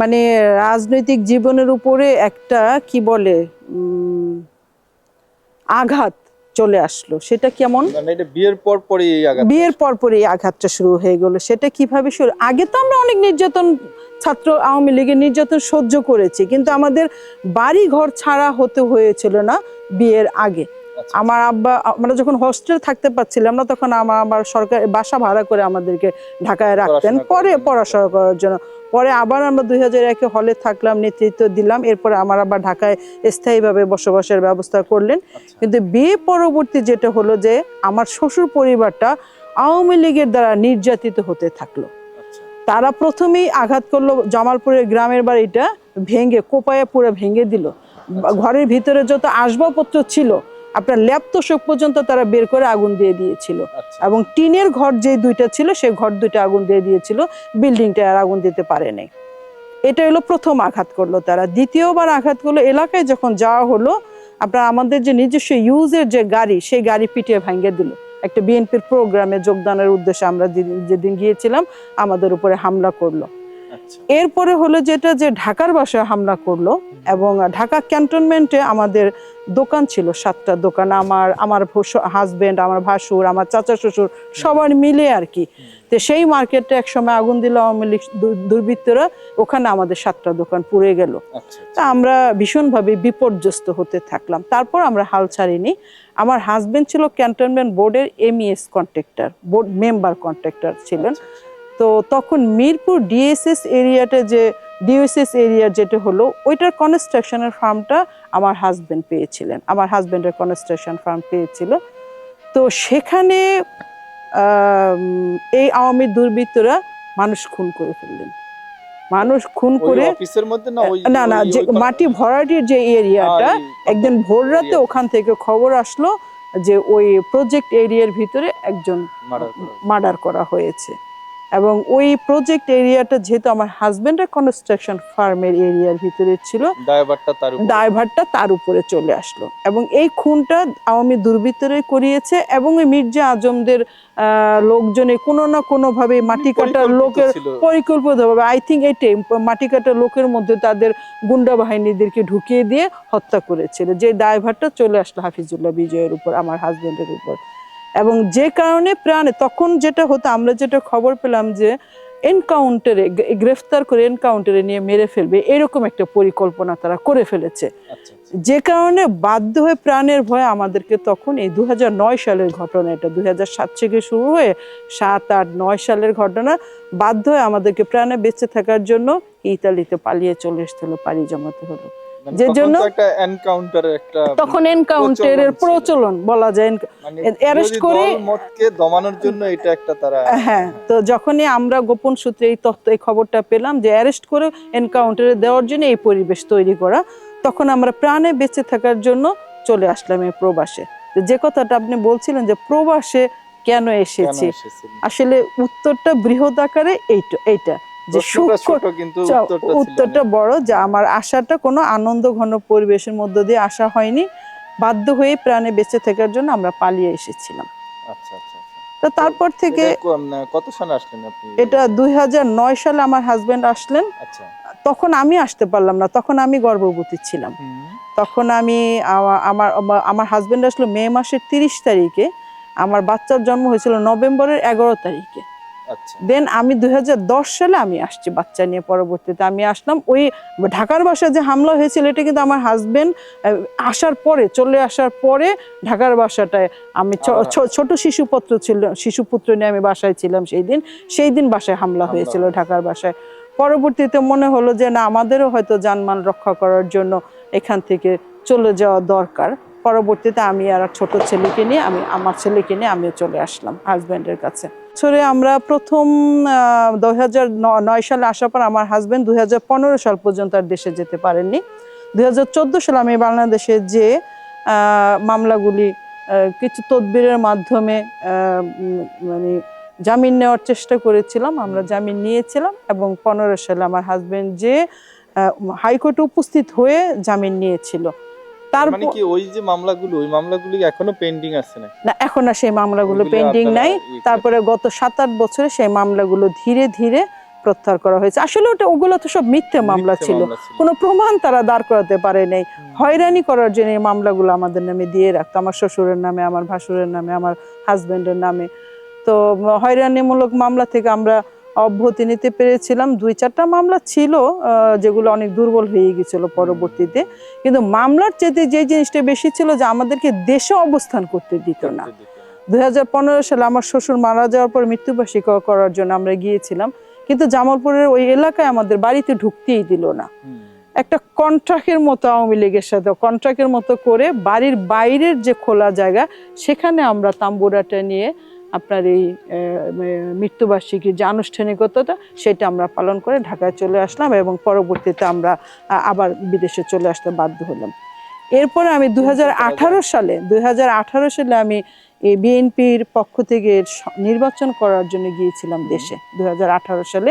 মানে রাজনৈতিক জীবনের উপরে একটা কি বলে আঘাত চলে আসলো। সেটা কেমন? মানে এটা বিয়ের পরপরই এই আঘাত, বিয়ের পরপরই এই আঘাতটা শুরু হয়ে গেল। সেটা কিভাবে শুরু? আগে তো আমরা অনেক নির্যাতন, ছাত্র আওয়ামী লীগের নির্যাতন সহ্য করেছি, কিন্তু আমাদের বাড়ি ঘর ছাড়া হতে হয়েছিল না বিয়ের আগে। আমার আব্বা, আমরা যখন হোস্টেল থাকতে পারছিলাম না, তখন আমার সরকার বাসা ভাড়া করে আমাদেরকে ঢাকায় রাখতেন পরে পড়াশোনা করার জন্য। পরে আবার আমরা 2001-এ হলে থাকলাম, নেতৃত্ব দিলাম। এরপরে আমার আবার ঢাকায় স্থায়ীভাবে বসবাসের ব্যবস্থা করলেন। কিন্তু বিয়ে পরবর্তী যেটা হলো যে আমার শ্বশুর পরিবারটা আওয়ামী লীগের দ্বারা নির্যাতিত হতে থাকলো। তারা প্রথমেই আঘাত করলো, জামালপুরের গ্রামের বাড়িটা ভেঙে কোপায়ে পুরো ভেঙে দিল। ঘরের ভিতরে যত আসবাবপত্র ছিল, আপনার ল্যাপ তোষক পর্যন্ত তারা বের করে আগুন দিয়ে দিয়েছিল। এবং টিনের ঘর যে দুইটা ছিল, সেই ঘর দুইটা আগুন দিয়ে দিয়েছিল, বিল্ডিংটা আর আগুন দিতে পারেনি। এটা হলো প্রথম আঘাত করলো তারা। দ্বিতীয়বার আঘাত করলো এলাকায় যখন যাওয়া হলো, আপনার আমাদের যে নিজস্ব ইউজের যে গাড়ি, সেই গাড়ি পিটিয়ে ভাঙিয়ে দিল। একটা বিএনপির প্রোগ্রামে যোগদানের উদ্দেশ্যে আমরা যেদিন গিয়েছিলাম, আমাদের উপরে হামলা করলো। এরপরে হলো যেটা যে ঢাকার বাসায় হামলা করলো, এবং ঢাকা ক্যান্টনমেন্টে আমাদের দোকান ছিল 7টা দোকান, আমার হাজবেন্ড, আমার ভাসুর, আমার চাচা শ্বশুর সবার মিলে আর কি। তো সেই মার্কেটে একসময় আগুন দিল আওয়ামী লীগ দুর্বৃত্তরা, ওখানে আমাদের 7টা দোকান পুড়ে গেল। তা আমরা ভীষণভাবে বিপর্যস্ত হতে থাকলাম। তারপর আমরা হাল ছাড়িনি। আমার হাজবেন্ড ছিল ক্যান্টনমেন্ট বোর্ডের MES contractor, board member contractor ছিলেন। তো তখন মিরপুর ডিএসএস এরিয়াটা, যে ডিএসএস এরিয়া যেটা হলো, ওইটার কনস্ট্রাকশনের ফার্মটা আমার হাজবেন্ড পেয়েছিলেন, আমার হাজবেন্ডের কনস্ট্রাকশন ফার্ম পেয়েছিল। তো সেখানে এই আওয়ামী দুর্বৃত্তরা মানুষ খুন করে ফেললেন। মানুষ খুন করে অফিসের মধ্যে না না, যে মাটি ভরাটির যে এরিয়াটা, একদিন ভোর রাতে ওখান থেকে খবর আসলো যে ওই প্রজেক্ট এরিয়ার ভিতরে একজন মার্ডার করা হয়েছে। এবং ওই প্রজেক্ট এরিয়াটা যেহেতু আমার হাজবেন্ডের কনস্ট্রাকশন ফার্মের এরিয়ার ভিতরে ছিল, দায়ভারটা তার উপরে চলে আসলো। এবং এই খুনটা আওয়ামী দুর্বৃত্তরাই করিয়েছে। এবং ওই মির্জা আজমদের লোকজনে কোনো না কোনো ভাবে মাটি কাটার লোকের পরিকল্পিতভাবে, আই থিঙ্ক এটাই, মাটি কাটার লোকের মধ্যে তাদের গুন্ডা বাহিনীদেরকে ঢুকিয়ে দিয়ে হত্যা করেছিল, যে দায়ভারটা চলে আসলো হাফিজুল্লাহ বিজয়ের উপর, আমার হাজবেন্ডের উপর। এবং যে কারণে প্রাণে, তখন যেটা হতো, আমরা যেটা খবর পেলাম যে এনকাউন্টারে, গ্রেফতার করে এনকাউন্টারে নিয়ে মেরে ফেলবে, এরকম একটা পরিকল্পনা তারা করে ফেলেছে। যে কারণে বাধ্য হয়ে প্রাণের ভয়ে আমাদেরকে তখন এই 2009 সালের ঘটনা, এটা 2007 থেকে শুরু হয়ে 7, 8, 9 সালের ঘটনা, বাধ্য হয়ে আমাদেরকে প্রাণে বেঁচে থাকার জন্য ইতালিতে পালিয়ে চলে আসতে হলো, পাড়ি জমাতে হলো। যে জন্য তখন এনকাউন্টারের প্রচলন বলা যায়, অ্যারেস্ট করে মতকে দমানোর জন্য এটা একটা তারা। হ্যাঁ, তো যখনই আমরা গোপন সূত্রে এই খবরটা পেলাম যে অ্যারেস্ট করে এনকাউন্টারে দেওয়ার জন্য এই পরিবেশ তৈরি করা, তখন আমরা প্রাণে বেঁচে থাকার জন্য চলে আসলাম এই প্রবাসে। যে কথাটা আপনি বলছিলেন যে প্রবাসে কেন এসেছি, আসলে উত্তরটা বৃহৎ আকারে এইটা যে উত্তরটা বড়, যে আমার আশাটা কোনো আনন্দ ঘন পরিবেশের মধ্য দিয়ে আসা হয়নি, বাধ্য হয়ে প্রাণে বেঁচে থাকার জন্য আমরা পালিয়ে এসেছিলাম। তো তারপর থেকে কত সালে আসলেন আপনি? এটা 2009 সালে আমার হাজবেন্ড আসলেন। তখন আমি আসতে পারলাম না, তখন আমি গর্ভবতী ছিলাম। তখন আমি আমার হাজবেন্ড আসলো মে মাসের 30 তারিখে, আমার বাচ্চার জন্ম হয়েছিল নভেম্বরের 11 তারিখে। দেন আমি 2010 সালে আমি আসছি বাচ্চা নিয়ে। পরবর্তীতে আমি আসলাম। ওই ঢাকার বাসায় যে হামলা হয়েছিল, এটা কিন্তু আমার হাজবেন্ড আসার পরে, চলে আসার পরে ঢাকার বাসাটায় আমি ছোট শিশুপুত্র নিয়ে আমি বাসায় ছিলাম সেই দিন বাসায় হামলা হয়েছিল ঢাকার বাসায়। পরবর্তীতে মনে হলো যে না, আমাদেরও হয়তো জানমাল রক্ষা করার জন্য এখান থেকে চলে যাওয়া দরকার। পরবর্তীতে আমি আর ছোট ছেলেকে নিয়ে, আমার ছেলেকে নিয়ে আমিও চলে আসলাম হাজবেন্ডের কাছে। আমরা প্রথম 2009 সালে আসার পর আমার হাজবেন্ড 2015 সাল পর্যন্ত আর দেশে যেতে পারেননি। 2014 সালে আমি বাংলাদেশে যে মামলাগুলি কিছু তদবিরের মাধ্যমে মানে জামিন নেওয়ার চেষ্টা করেছিলাম, আমরা জামিন নিয়েছিলাম। এবং 15 সালে আমার হাজবেন্ড যে হাইকোর্টে উপস্থিত হয়ে জামিন নিয়েছিল। মানে কি ওই যে মামলাগুলো, ওই মামলাগুলো এখনো পেন্ডিং আছে না? না, এখন আর সেই মামলাগুলো পেন্ডিং নাই। তারপরে গত 7-8 বছরে সেই মামলাগুলো ধীরে ধীরে প্রত্যাহার করা হয়েছে। আসলে ওগুলো তো সব মিথ্যে মামলা মিথ্যে ছিল, মামলা ছিল। কোনো প্রমাণ তারা দাঁড় করাতে পারে নাই। হয়রানি করার জন্য এই মামলাগুলো আমাদের নামে দিয়ে রাখতো, আমার শ্বশুরের নামে, আমার ভাসুরের নামে, আমার হাজবেন্ডের নামে। তো হয়রানিমূলক মামলা থেকে আমরা অব্যাহতি নিতে পেরেছিলাম। 2-4টা মামলা ছিল যেগুলো অনেক দুর্বল হয়ে গেছিল পরবর্তীতে, কিন্তু মামলার চেয়ে যে জিনিসটা বেশি ছিল যে আমাদেরকে দেশে অবস্থান করতে দিত না। 2015 সালে আমার শ্বশুর মারা যাওয়ার পর মৃত্যুবার্ষিকী করার জন্য আমরা গিয়েছিলাম, কিন্তু জামালপুরের ওই এলাকায় আমাদের বাড়িতে ঢুকতেই দিল না। একটা কন্ট্রাক্টের মতো আওয়ামী লীগের সাথে কন্ট্রাক্টের মতো করে বাড়ির বাইরের যে খোলা জায়গা সেখানে আমরা তাম্বুরাটা নিয়ে আপনার এই মৃত্যুবার্ষিকীর যে আনুষ্ঠানিকতাটা সেটা আমরা পালন করে ঢাকায় চলে আসলাম, এবং পরবর্তীতে আমরা আবার বিদেশে চলে আসতে বাধ্য হলাম। এরপরে আমি 2018 সালে আমি এই বিএনপির পক্ষ থেকে নির্বাচন করার জন্য গিয়েছিলাম দেশে 2018 সালে।